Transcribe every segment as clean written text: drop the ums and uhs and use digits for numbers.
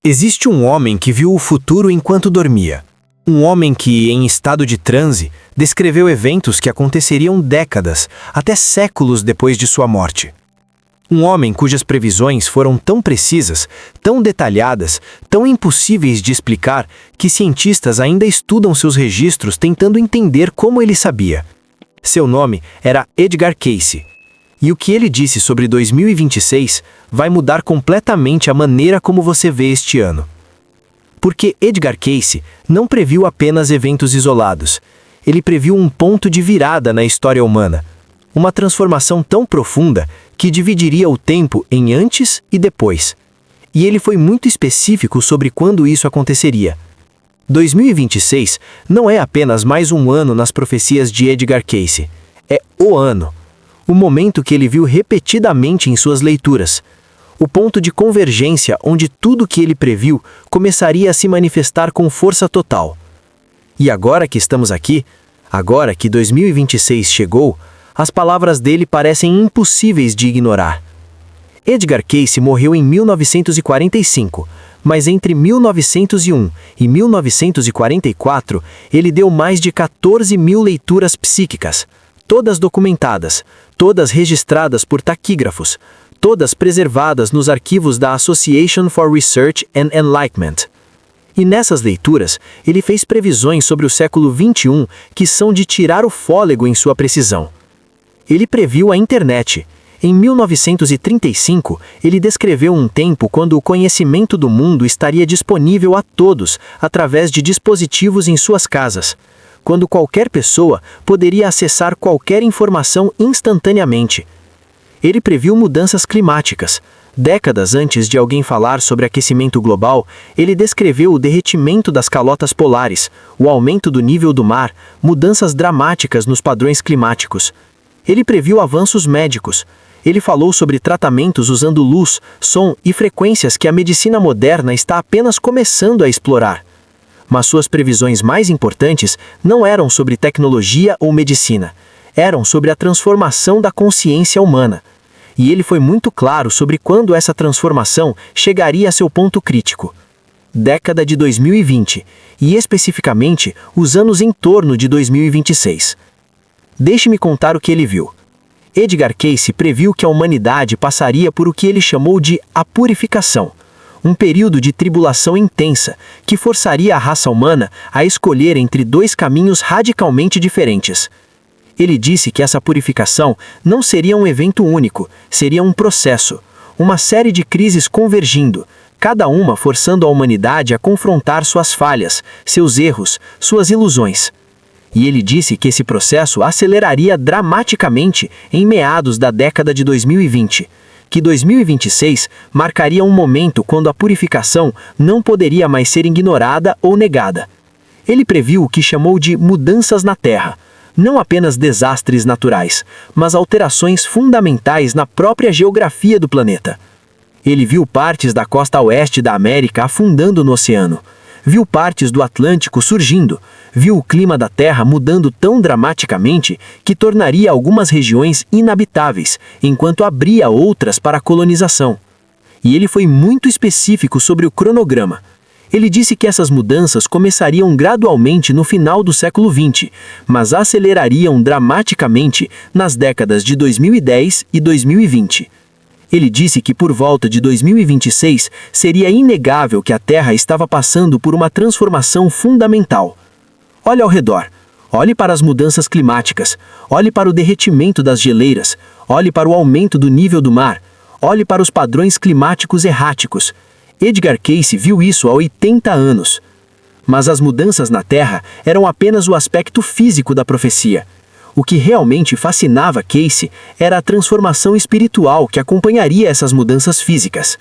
Existe um homem que viu o futuro enquanto dormia. Um homem que, em estado de transe, descreveu eventos que aconteceriam décadas, até séculos depois de sua morte. Um homem cujas previsões foram tão precisas, tão detalhadas, tão impossíveis de explicar, que cientistas ainda estudam seus registros tentando entender como ele sabia. Seu nome era Edgar Cayce. E o que ele disse sobre 2026 vai mudar completamente a maneira como você vê este ano. Porque Edgar Cayce não previu apenas eventos isolados. Ele previu um ponto de virada na história humana. Uma transformação tão profunda que dividiria o tempo em antes e depois. E ele foi muito específico sobre quando isso aconteceria. 2026 não é apenas mais um ano nas profecias de Edgar Cayce. É o ano. O momento que ele viu repetidamente em suas leituras. O ponto de convergência onde tudo que ele previu começaria a se manifestar com força total. E agora que estamos aqui, agora que 2026 chegou, as palavras dele parecem impossíveis de ignorar. Edgar Cayce morreu em 1945, mas entre 1901 e 1944, ele deu mais de 14 mil leituras psíquicas, todas documentadas, todas registradas por taquígrafos, todas preservadas nos arquivos da Association for Research and Enlightenment. E nessas leituras, ele fez previsões sobre o século XXI que são de tirar o fôlego em sua precisão. Ele previu a internet. Em 1935, ele descreveu um tempo quando o conhecimento do mundo estaria disponível a todos através de dispositivos em suas casas, quando qualquer pessoa poderia acessar qualquer informação instantaneamente. Ele previu mudanças climáticas. Décadas antes de alguém falar sobre aquecimento global, ele descreveu o derretimento das calotas polares, o aumento do nível do mar, mudanças dramáticas nos padrões climáticos. Ele previu avanços médicos. Ele falou sobre tratamentos usando luz, som e frequências que a medicina moderna está apenas começando a explorar. Mas suas previsões mais importantes não eram sobre tecnologia ou medicina. Eram sobre a transformação da consciência humana. E ele foi muito claro sobre quando essa transformação chegaria a seu ponto crítico. Década de 2020, e especificamente os anos em torno de 2026. Deixe-me contar o que ele viu. Edgar Cayce previu que a humanidade passaria por o que ele chamou de a purificação, um período de tribulação intensa que forçaria a raça humana a escolher entre dois caminhos radicalmente diferentes. Ele disse que essa purificação não seria um evento único, seria um processo, uma série de crises convergindo, cada uma forçando a humanidade a confrontar suas falhas, seus erros, suas ilusões. E ele disse que esse processo aceleraria dramaticamente em meados da década de 2020, que 2026 marcaria um momento quando a purificação não poderia mais ser ignorada ou negada. Ele previu o que chamou de mudanças na Terra, não apenas desastres naturais, mas alterações fundamentais na própria geografia do planeta. Ele viu partes da costa oeste da América afundando no oceano, viu partes do Atlântico surgindo, viu o clima da Terra mudando tão dramaticamente que tornaria algumas regiões inabitáveis, enquanto abria outras para a colonização. E ele foi muito específico sobre o cronograma. Ele disse que essas mudanças começariam gradualmente no final do século XX, mas acelerariam dramaticamente nas décadas de 2010 e 2020. Ele disse que por volta de 2026 seria inegável que a Terra estava passando por uma transformação fundamental. Olhe ao redor, olhe para as mudanças climáticas, olhe para o derretimento das geleiras, olhe para o aumento do nível do mar, olhe para os padrões climáticos erráticos. Edgar Cayce viu isso há 80 anos. Mas as mudanças na Terra eram apenas o aspecto físico da profecia. O que realmente fascinava Cayce era a transformação espiritual que acompanharia essas mudanças físicas.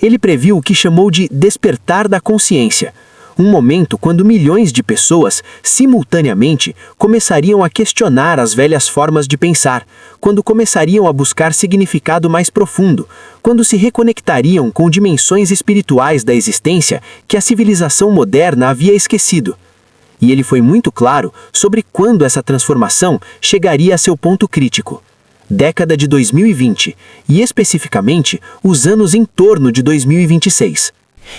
Ele previu o que chamou de despertar da consciência, um momento quando milhões de pessoas, simultaneamente, começariam a questionar as velhas formas de pensar, quando começariam a buscar significado mais profundo, quando se reconectariam com dimensões espirituais da existência que a civilização moderna havia esquecido. E ele foi muito claro sobre quando essa transformação chegaria a seu ponto crítico. Década de 2020, e especificamente os anos em torno de 2026.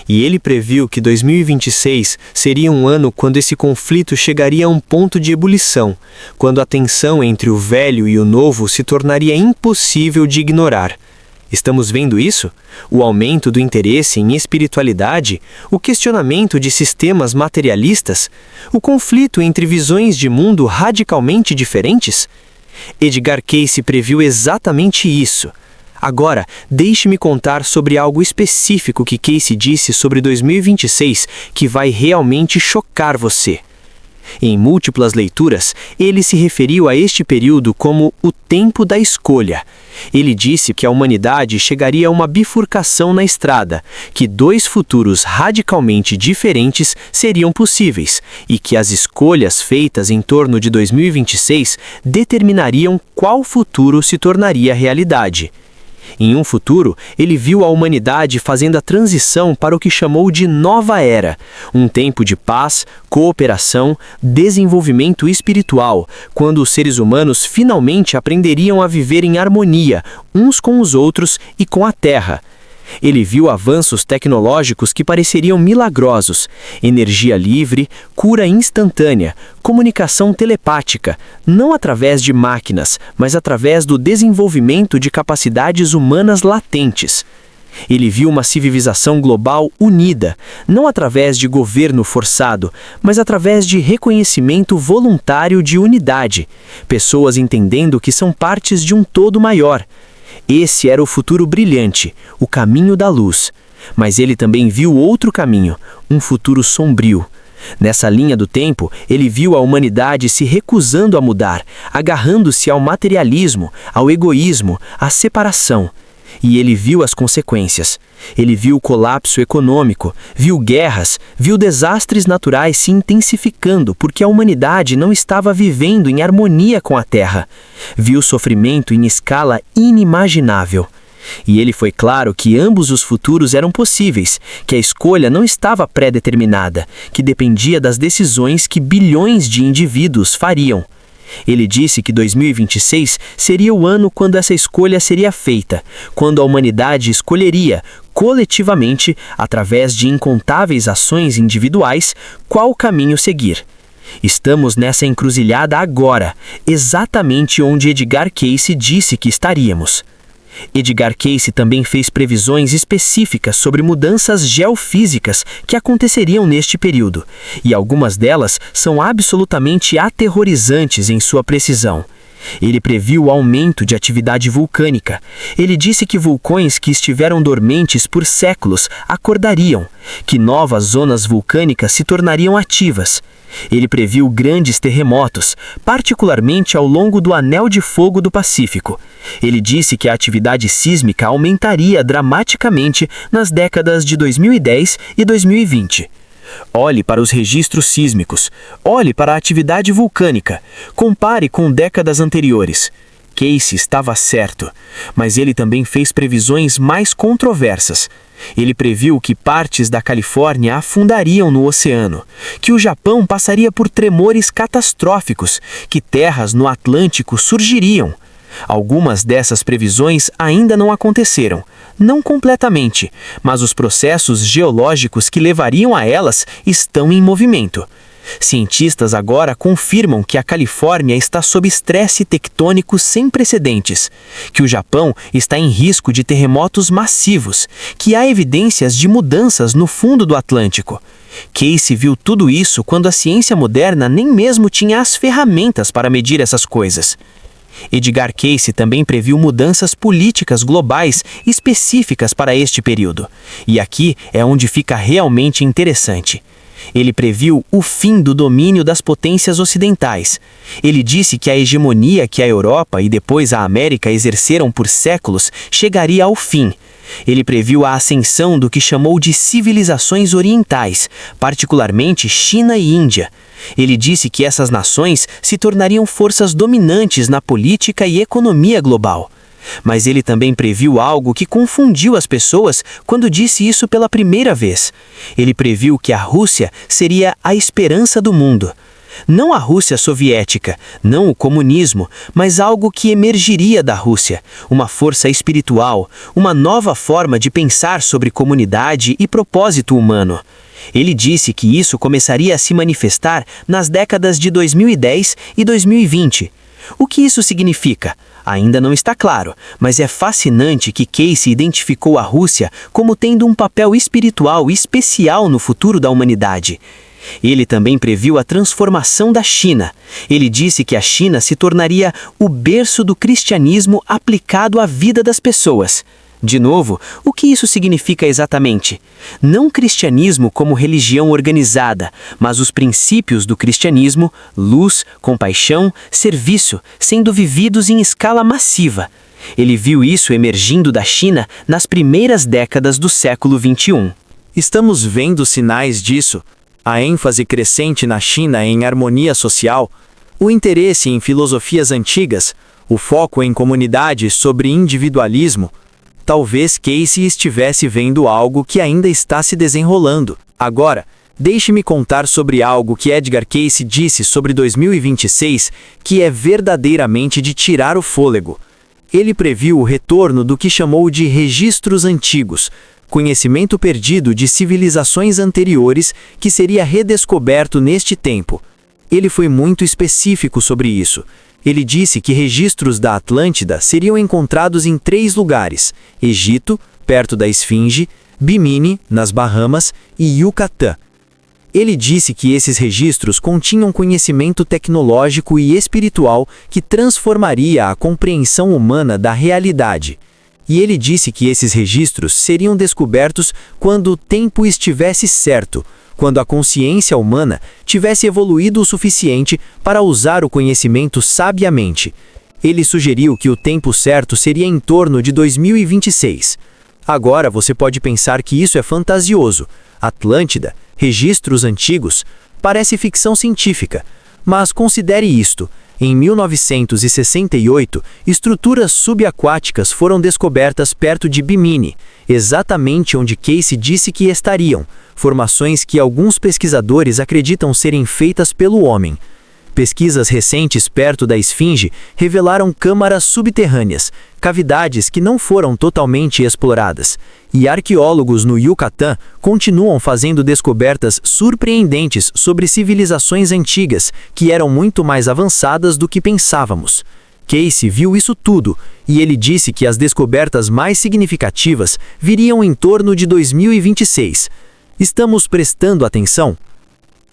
E ele previu que 2026 seria um ano quando esse conflito chegaria a um ponto de ebulição, quando a tensão entre o velho e o novo se tornaria impossível de ignorar. Estamos vendo isso? O aumento do interesse em espiritualidade, o questionamento de sistemas materialistas, o conflito entre visões de mundo radicalmente diferentes? Edgar Cayce previu exatamente isso. Agora, deixe-me contar sobre algo específico que Cayce disse sobre 2026 que vai realmente chocar você. Em múltiplas leituras, ele se referiu a este período como o tempo da escolha. Ele disse que a humanidade chegaria a uma bifurcação na estrada, que dois futuros radicalmente diferentes seriam possíveis, e que as escolhas feitas em torno de 2026 determinariam qual futuro se tornaria realidade. Em um futuro, ele viu a humanidade fazendo a transição para o que chamou de Nova Era, um tempo de paz, cooperação, desenvolvimento espiritual, quando os seres humanos finalmente aprenderiam a viver em harmonia uns com os outros e com a Terra. Ele viu avanços tecnológicos que pareceriam milagrosos, energia livre, cura instantânea, comunicação telepática, não através de máquinas, mas através do desenvolvimento de capacidades humanas latentes. Ele viu uma civilização global unida, não através de governo forçado, mas através de reconhecimento voluntário de unidade, pessoas entendendo que são partes de um todo maior. Esse era o futuro brilhante, o caminho da luz. Mas ele também viu outro caminho, um futuro sombrio. Nessa linha do tempo, ele viu a humanidade se recusando a mudar, agarrando-se ao materialismo, ao egoísmo, à separação. E ele viu as consequências. Ele viu o colapso econômico, viu guerras, viu desastres naturais se intensificando porque a humanidade não estava vivendo em harmonia com a Terra. Viu sofrimento em escala inimaginável. E ele foi claro que ambos os futuros eram possíveis, que a escolha não estava pré-determinada, que dependia das decisões que bilhões de indivíduos fariam. Ele disse que 2026 seria o ano quando essa escolha seria feita, quando a humanidade escolheria, coletivamente, através de incontáveis ações individuais, qual caminho seguir. Estamos nessa encruzilhada agora, exatamente onde Edgar Cayce disse que estaríamos. Edgar Cayce também fez previsões específicas sobre mudanças geofísicas que aconteceriam neste período, e algumas delas são absolutamente aterrorizantes em sua precisão. Ele previu o aumento de atividade vulcânica. Ele disse que vulcões que estiveram dormentes por séculos acordariam, que novas zonas vulcânicas se tornariam ativas. Ele previu grandes terremotos, particularmente ao longo do Anel de Fogo do Pacífico. Ele disse que a atividade sísmica aumentaria dramaticamente nas décadas de 2010 e 2020. Olhe para os registros sísmicos, olhe para a atividade vulcânica, compare com décadas anteriores. Cayce estava certo, mas ele também fez previsões mais controversas. Ele previu que partes da Califórnia afundariam no oceano, que o Japão passaria por tremores catastróficos, que terras no Atlântico surgiriam. Algumas dessas previsões ainda não aconteceram, não completamente, mas os processos geológicos que levariam a elas estão em movimento. Cientistas agora confirmam que a Califórnia está sob estresse tectônico sem precedentes, que o Japão está em risco de terremotos massivos, que há evidências de mudanças no fundo do Atlântico. Cayce viu tudo isso quando a ciência moderna nem mesmo tinha as ferramentas para medir essas coisas. Edgar Cayce também previu mudanças políticas globais específicas para este período. E aqui é onde fica realmente interessante. Ele previu o fim do domínio das potências ocidentais. Ele disse que a hegemonia que a Europa e depois a América exerceram por séculos chegaria ao fim. Ele previu a ascensão do que chamou de civilizações orientais, particularmente China e Índia. Ele disse que essas nações se tornariam forças dominantes na política e economia global. Mas ele também previu algo que confundiu as pessoas quando disse isso pela primeira vez. Ele previu que a Rússia seria a esperança do mundo. Não a Rússia soviética, não o comunismo, mas algo que emergiria da Rússia, uma força espiritual, uma nova forma de pensar sobre comunidade e propósito humano. Ele disse que isso começaria a se manifestar nas décadas de 2010 e 2020. O que isso significa? Ainda não está claro, mas é fascinante que Casey identificou a Rússia como tendo um papel espiritual especial no futuro da humanidade. Ele também previu a transformação da China. Ele disse que a China se tornaria o berço do cristianismo aplicado à vida das pessoas. De novo, o que isso significa exatamente? Não cristianismo como religião organizada, mas os princípios do cristianismo, luz, compaixão, serviço, sendo vividos em escala massiva. Ele viu isso emergindo da China nas primeiras décadas do século XXI. Estamos vendo sinais disso. A ênfase crescente na China em harmonia social, o interesse em filosofias antigas, o foco em comunidade sobre individualismo. Talvez Casey estivesse vendo algo que ainda está se desenrolando. Agora, deixe-me contar sobre algo que Edgar Cayce disse sobre 2026, que é verdadeiramente de tirar o fôlego. Ele previu o retorno do que chamou de registros antigos, conhecimento perdido de civilizações anteriores que seria redescoberto neste tempo. Ele foi muito específico sobre isso. Ele disse que registros da Atlântida seriam encontrados em 3 lugares: Egito, perto da Esfinge, Bimini, nas Bahamas, e Yucatán. Ele disse que esses registros continham conhecimento tecnológico e espiritual que transformaria a compreensão humana da realidade. E ele disse que esses registros seriam descobertos quando o tempo estivesse certo, quando a consciência humana tivesse evoluído o suficiente para usar o conhecimento sabiamente. Ele sugeriu que o tempo certo seria em torno de 2026. Agora você pode pensar que isso é fantasioso. Atlântida, registros antigos, parece ficção científica. Mas considere isto. Em 1968, estruturas subaquáticas foram descobertas perto de Bimini, exatamente onde Casey disse que estariam, formações que alguns pesquisadores acreditam serem feitas pelo homem. Pesquisas recentes perto da Esfinge revelaram câmaras subterrâneas, cavidades que não foram totalmente exploradas, e arqueólogos no Yucatán continuam fazendo descobertas surpreendentes sobre civilizações antigas que eram muito mais avançadas do que pensávamos. Casey viu isso tudo, e ele disse que as descobertas mais significativas viriam em torno de 2026. Estamos prestando atenção?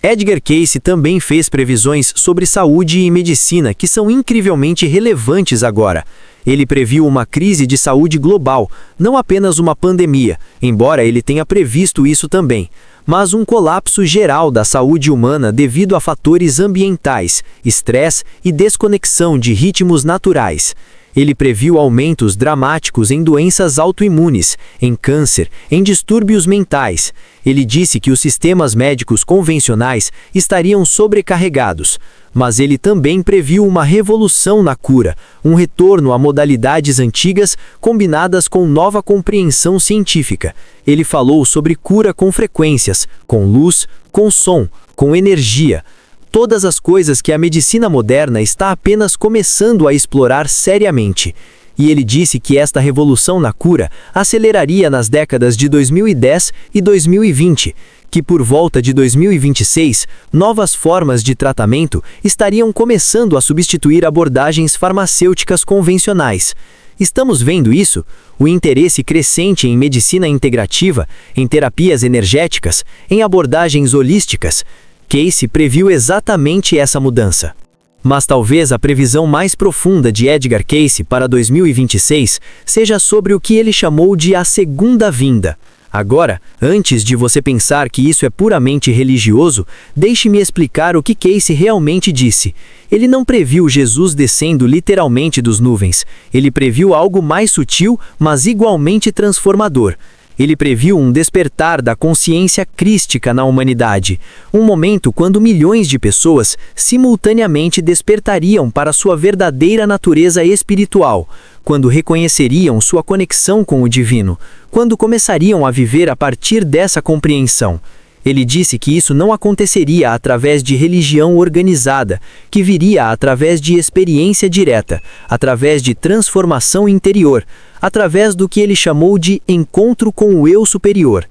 Edgar Cayce também fez previsões sobre saúde e medicina que são incrivelmente relevantes agora. Ele previu uma crise de saúde global, não apenas uma pandemia, embora ele tenha previsto isso também, mas um colapso geral da saúde humana devido a fatores ambientais, estresse e desconexão de ritmos naturais. Ele previu aumentos dramáticos em doenças autoimunes, em câncer, em distúrbios mentais. Ele disse que os sistemas médicos convencionais estariam sobrecarregados, mas ele também previu uma revolução na cura, um retorno a modalidades antigas combinadas com nova compreensão científica. Ele falou sobre cura com frequências, com luz, com som, com energia. Todas as coisas que a medicina moderna está apenas começando a explorar seriamente. E ele disse que esta revolução na cura aceleraria nas décadas de 2010 e 2020, que por volta de 2026, novas formas de tratamento estariam começando a substituir abordagens farmacêuticas convencionais. Estamos vendo isso? O interesse crescente em medicina integrativa, em terapias energéticas, em abordagens holísticas. Casey previu exatamente essa mudança. Mas talvez a previsão mais profunda de Edgar Cayce para 2026 seja sobre o que ele chamou de a segunda vinda. Agora, antes de você pensar que isso é puramente religioso, deixe-me explicar o que Cayce realmente disse. Ele não previu Jesus descendo literalmente dos nuvens. Ele previu algo mais sutil, mas igualmente transformador. Ele previu um despertar da consciência crística na humanidade, um momento quando milhões de pessoas simultaneamente despertariam para sua verdadeira natureza espiritual, quando reconheceriam sua conexão com o divino, quando começariam a viver a partir dessa compreensão. Ele disse que isso não aconteceria através de religião organizada, que viria através de experiência direta, através de transformação interior, através do que ele chamou de encontro com o eu superior.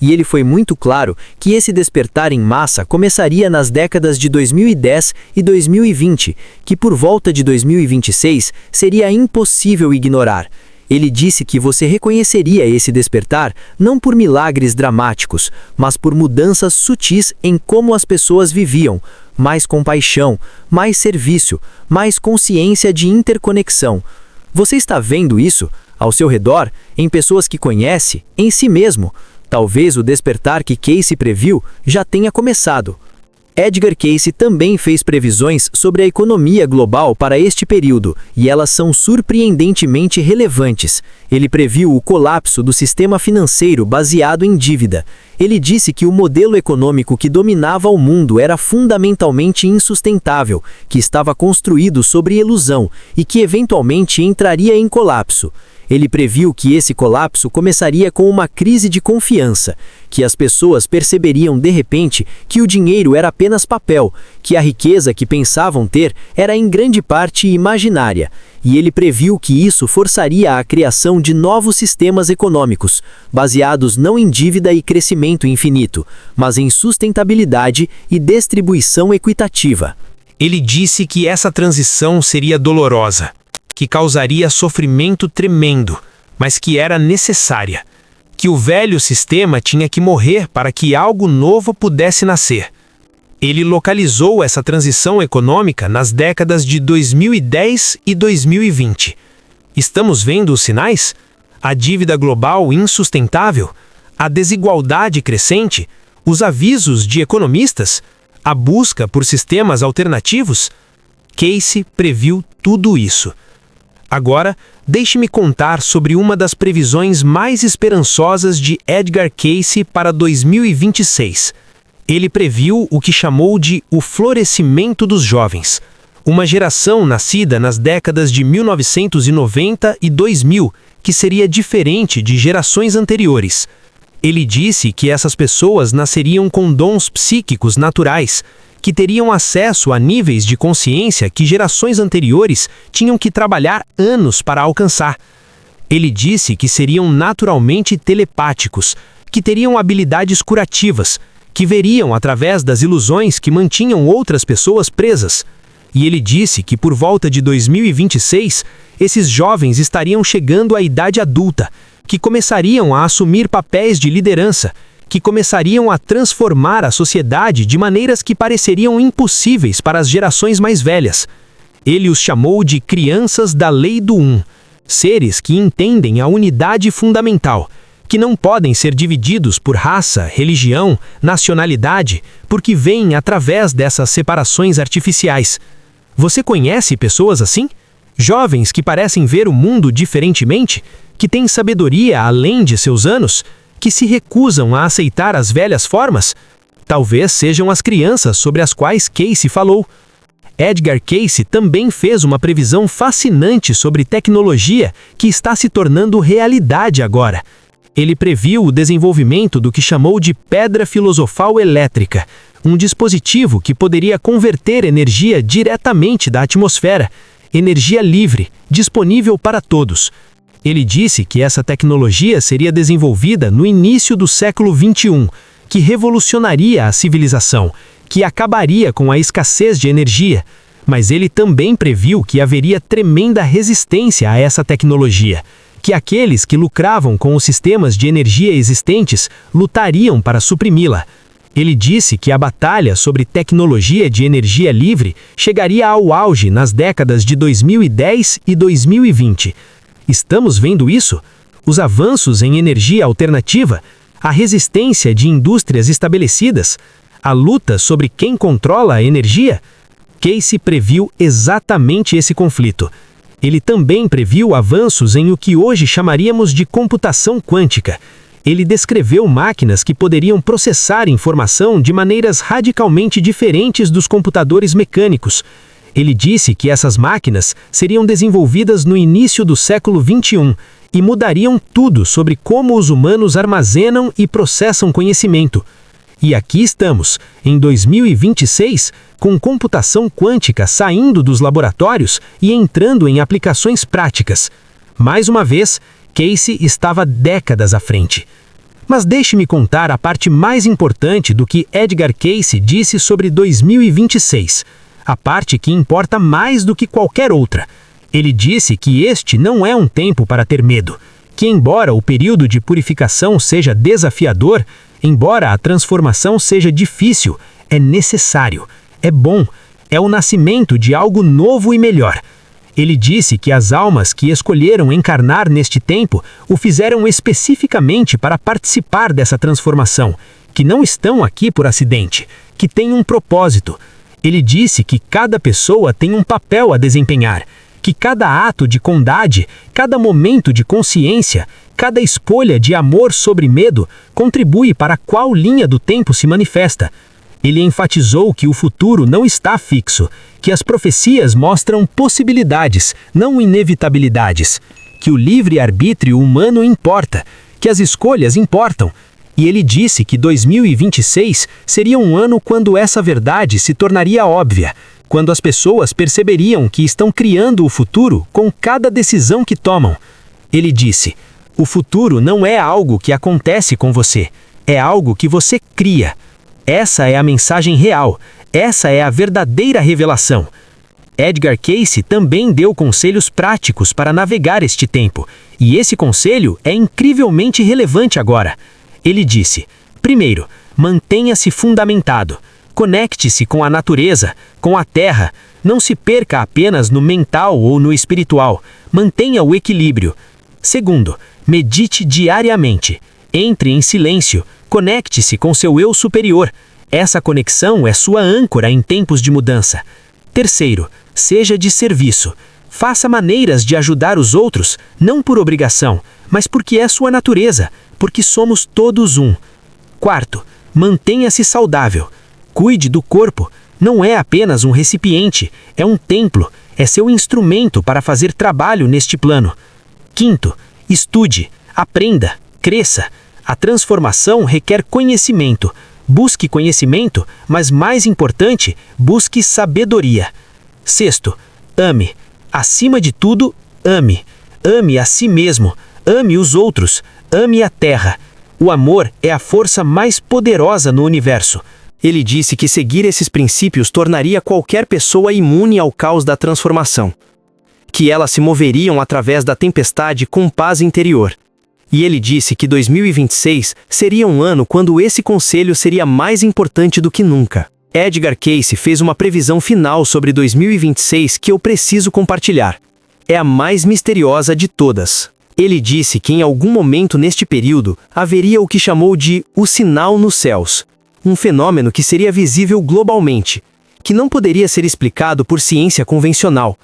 E ele foi muito claro que esse despertar em massa começaria nas décadas de 2010 e 2020, que por volta de 2026 seria impossível ignorar. Ele disse que você reconheceria esse despertar não por milagres dramáticos, mas por mudanças sutis em como as pessoas viviam, mais compaixão, mais serviço, mais consciência de interconexão. Você está vendo isso ao seu redor, em pessoas que conhece, em si mesmo. Talvez o despertar que Cayce previu já tenha começado. Edgar Cayce também fez previsões sobre a economia global para este período, e elas são surpreendentemente relevantes. Ele previu o colapso do sistema financeiro baseado em dívida. Ele disse que o modelo econômico que dominava o mundo era fundamentalmente insustentável, que estava construído sobre ilusão e que eventualmente entraria em colapso. Ele previu que esse colapso começaria com uma crise de confiança, que as pessoas perceberiam de repente que o dinheiro era apenas papel, que a riqueza que pensavam ter era em grande parte imaginária, e ele previu que isso forçaria a criação de novos sistemas econômicos, baseados não em dívida e crescimento infinito, mas em sustentabilidade e distribuição equitativa. Ele disse que essa transição seria dolorosa, que causaria sofrimento tremendo, mas que era necessária, que o velho sistema tinha que morrer para que algo novo pudesse nascer. Ele localizou essa transição econômica nas décadas de 2010 e 2020. Estamos vendo os sinais? A dívida global insustentável, a desigualdade crescente, os avisos de economistas, a busca por sistemas alternativos. Cayce previu tudo isso. Agora, deixe-me contar sobre uma das previsões mais esperançosas de Edgar Cayce para 2026. Ele previu o que chamou de o florescimento dos jovens, uma geração nascida nas décadas de 1990 e 2000, que seria diferente de gerações anteriores. Ele disse que essas pessoas nasceriam com dons psíquicos naturais, que teriam acesso a níveis de consciência que gerações anteriores tinham que trabalhar anos para alcançar. Ele disse que seriam naturalmente telepáticos, que teriam habilidades curativas, que veriam através das ilusões que mantinham outras pessoas presas. E ele disse que por volta de 2026, esses jovens estariam chegando à idade adulta, que começariam a assumir papéis de liderança, que começariam a transformar a sociedade de maneiras que pareceriam impossíveis para as gerações mais velhas. Ele os chamou de crianças da lei do um, seres que entendem a unidade fundamental, que não podem ser divididos por raça, religião, nacionalidade, porque vêm através dessas separações artificiais. Você conhece pessoas assim? Jovens que parecem ver o mundo diferentemente, que têm sabedoria além de seus anos, que se recusam a aceitar as velhas formas? Talvez sejam as crianças sobre as quais Cayce falou. Edgar Cayce também fez uma previsão fascinante sobre tecnologia que está se tornando realidade agora. Ele previu o desenvolvimento do que chamou de pedra filosofal elétrica, um dispositivo que poderia converter energia diretamente da atmosfera, energia livre, disponível para todos. Ele disse que essa tecnologia seria desenvolvida no início do século XXI, que revolucionaria a civilização, que acabaria com a escassez de energia. Mas ele também previu que haveria tremenda resistência a essa tecnologia, que aqueles que lucravam com os sistemas de energia existentes lutariam para suprimi-la. Ele disse que a batalha sobre tecnologia de energia livre chegaria ao auge nas décadas de 2010 e 2020. Estamos vendo isso? Os avanços em energia alternativa, a resistência de indústrias estabelecidas, a luta sobre quem controla a energia? Cayce previu exatamente esse conflito. Ele também previu avanços em o que hoje chamaríamos de computação quântica. Ele descreveu máquinas que poderiam processar informação de maneiras radicalmente diferentes dos computadores mecânicos. Ele disse que essas máquinas seriam desenvolvidas no início do século XXI e mudariam tudo sobre como os humanos armazenam e processam conhecimento. E aqui estamos, em 2026, com computação quântica saindo dos laboratórios e entrando em aplicações práticas. Mais uma vez, Cayce estava décadas à frente. Mas deixe-me contar a parte mais importante do que Edgar Cayce disse sobre 2026, a parte que importa mais do que qualquer outra. Ele disse que este não é um tempo para ter medo, que embora o período de purificação seja desafiador, embora a transformação seja difícil, é necessário, é bom, é o nascimento de algo novo e melhor. Ele disse que as almas que escolheram encarnar neste tempo o fizeram especificamente para participar dessa transformação, que não estão aqui por acidente, que têm um propósito. Ele disse que cada pessoa tem um papel a desempenhar, que cada ato de bondade, cada momento de consciência, cada escolha de amor sobre medo contribui para qual linha do tempo se manifesta. Ele enfatizou que o futuro não está fixo, que as profecias mostram possibilidades, não inevitabilidades, que o livre-arbítrio humano importa, que as escolhas importam. E ele disse que 2026 seria um ano quando essa verdade se tornaria óbvia, quando as pessoas perceberiam que estão criando o futuro com cada decisão que tomam. Ele disse: o futuro não é algo que acontece com você, é algo que você cria. Essa é a mensagem real, essa é a verdadeira revelação. Edgar Cayce também deu conselhos práticos para navegar este tempo, e esse conselho é incrivelmente relevante agora. Ele disse: primeiro, mantenha-se fundamentado. Conecte-se com a natureza, com a terra. Não se perca apenas no mental ou no espiritual. Mantenha o equilíbrio. Segundo, medite diariamente. Entre em silêncio. Conecte-se com seu eu superior. Essa conexão é sua âncora em tempos de mudança. Terceiro, seja de serviço. Faça maneiras de ajudar os outros, não por obrigação, mas porque é sua natureza, porque somos todos um. Quarto, mantenha-se saudável. Cuide do corpo. Não é apenas um recipiente, é um templo, é seu instrumento para fazer trabalho neste plano. Quinto, estude, aprenda, cresça. A transformação requer conhecimento. Busque conhecimento, mas mais importante, busque sabedoria. Sexto, ame. Acima de tudo, ame. Ame a si mesmo, ame os outros, ame a terra. O amor é a força mais poderosa no universo. Ele disse que seguir esses princípios tornaria qualquer pessoa imune ao caos da transformação. Que elas se moveriam através da tempestade com paz interior. E ele disse que 2026 seria um ano quando esse conselho seria mais importante do que nunca. Edgar Cayce fez uma previsão final sobre 2026 que eu preciso compartilhar. É a mais misteriosa de todas. Ele disse que em algum momento neste período haveria o que chamou de o sinal nos céus. Um fenômeno que seria visível globalmente, que não poderia ser explicado por ciência convencional,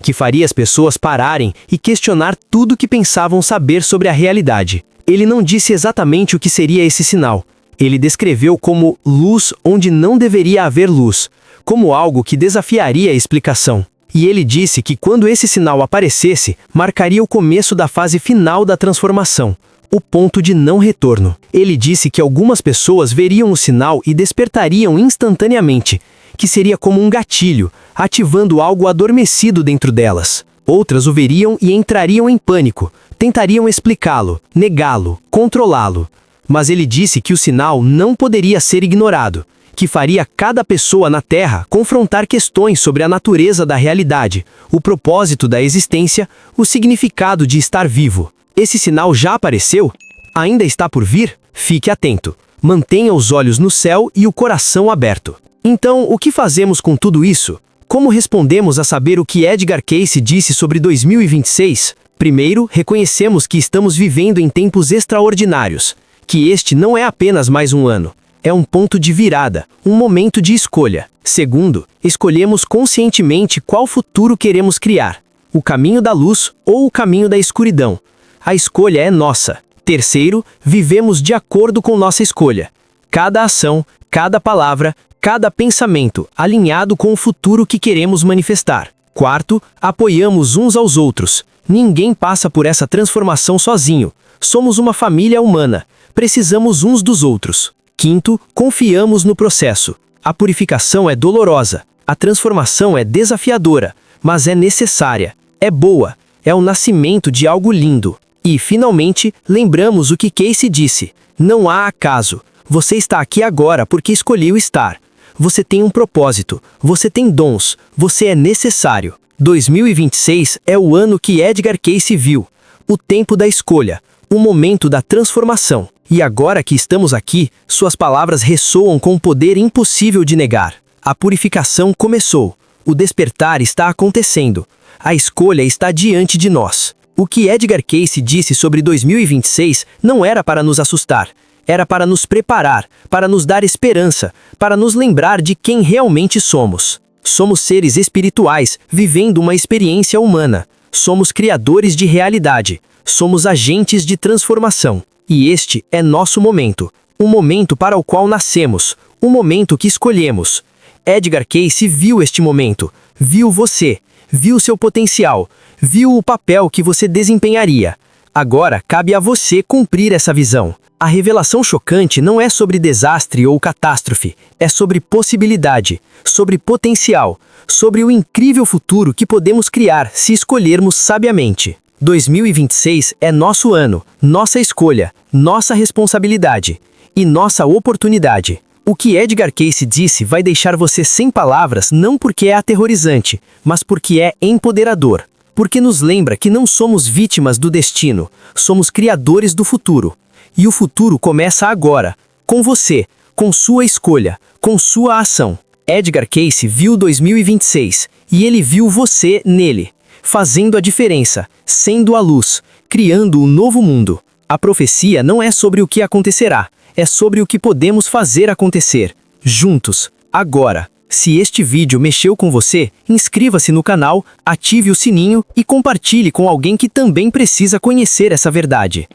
que faria as pessoas pararem e questionar tudo que pensavam saber sobre a realidade. Ele não disse exatamente o que seria esse sinal. Ele descreveu como luz onde não deveria haver luz, como algo que desafiaria a explicação. E ele disse que quando esse sinal aparecesse, marcaria o começo da fase final da transformação, o ponto de não retorno. Ele disse que algumas pessoas veriam o sinal e despertariam instantaneamente, que seria como um gatilho, ativando algo adormecido dentro delas. Outras o veriam e entrariam em pânico, tentariam explicá-lo, negá-lo, controlá-lo. Mas ele disse que o sinal não poderia ser ignorado, que faria cada pessoa na Terra confrontar questões sobre a natureza da realidade, o propósito da existência, o significado de estar vivo. Esse sinal já apareceu? Ainda está por vir? Fique atento. Mantenha os olhos no céu e o coração aberto. Então, o que fazemos com tudo isso? Como respondemos a saber o que Edgar Cayce disse sobre 2026? Primeiro, reconhecemos que estamos vivendo em tempos extraordinários, que este não é apenas mais um ano, é um ponto de virada, um momento de escolha. Segundo, escolhemos conscientemente qual futuro queremos criar, o caminho da luz ou o caminho da escuridão. A escolha é nossa. Terceiro, vivemos de acordo com nossa escolha. Cada ação, cada palavra, cada pensamento alinhado com o futuro que queremos manifestar. Quarto, apoiamos uns aos outros. Ninguém passa por essa transformação sozinho. Somos uma família humana. Precisamos uns dos outros. Quinto, confiamos no processo. A purificação é dolorosa, a transformação é desafiadora, mas é necessária, é boa, é o nascimento de algo lindo. E, finalmente, lembramos o que Casey disse: não há acaso. Você está aqui agora porque escolheu estar. Você tem um propósito, você tem dons, você é necessário. 2026 é o ano que Edgar Casey viu. O tempo da escolha, o momento da transformação. E agora que estamos aqui, suas palavras ressoam com um poder impossível de negar. A purificação começou. O despertar está acontecendo. A escolha está diante de nós. O que Edgar Casey disse sobre 2026 não era para nos assustar. Era para nos preparar, para nos dar esperança, para nos lembrar de quem realmente somos. Somos seres espirituais, vivendo uma experiência humana. Somos criadores de realidade. Somos agentes de transformação. E este é nosso momento. O momento para o qual nascemos. O momento que escolhemos. Edgar Casey viu este momento. Viu você. Viu seu potencial. Viu o papel que você desempenharia. Agora cabe a você cumprir essa visão. A revelação chocante não é sobre desastre ou catástrofe, é sobre possibilidade, sobre potencial, sobre o incrível futuro que podemos criar se escolhermos sabiamente. 2026 é nosso ano, nossa escolha, nossa responsabilidade e nossa oportunidade. O que Edgar Casey disse vai deixar você sem palavras não porque é aterrorizante, mas porque é empoderador. Porque nos lembra que não somos vítimas do destino, somos criadores do futuro. E o futuro começa agora, com você, com sua escolha, com sua ação. Edgar Casey viu 2026 e ele viu você nele, fazendo a diferença, sendo a luz, criando um novo mundo. A profecia não é sobre o que acontecerá, é sobre o que podemos fazer acontecer, juntos, agora. Se este vídeo mexeu com você, inscreva-se no canal, ative o sininho e compartilhe com alguém que também precisa conhecer essa verdade.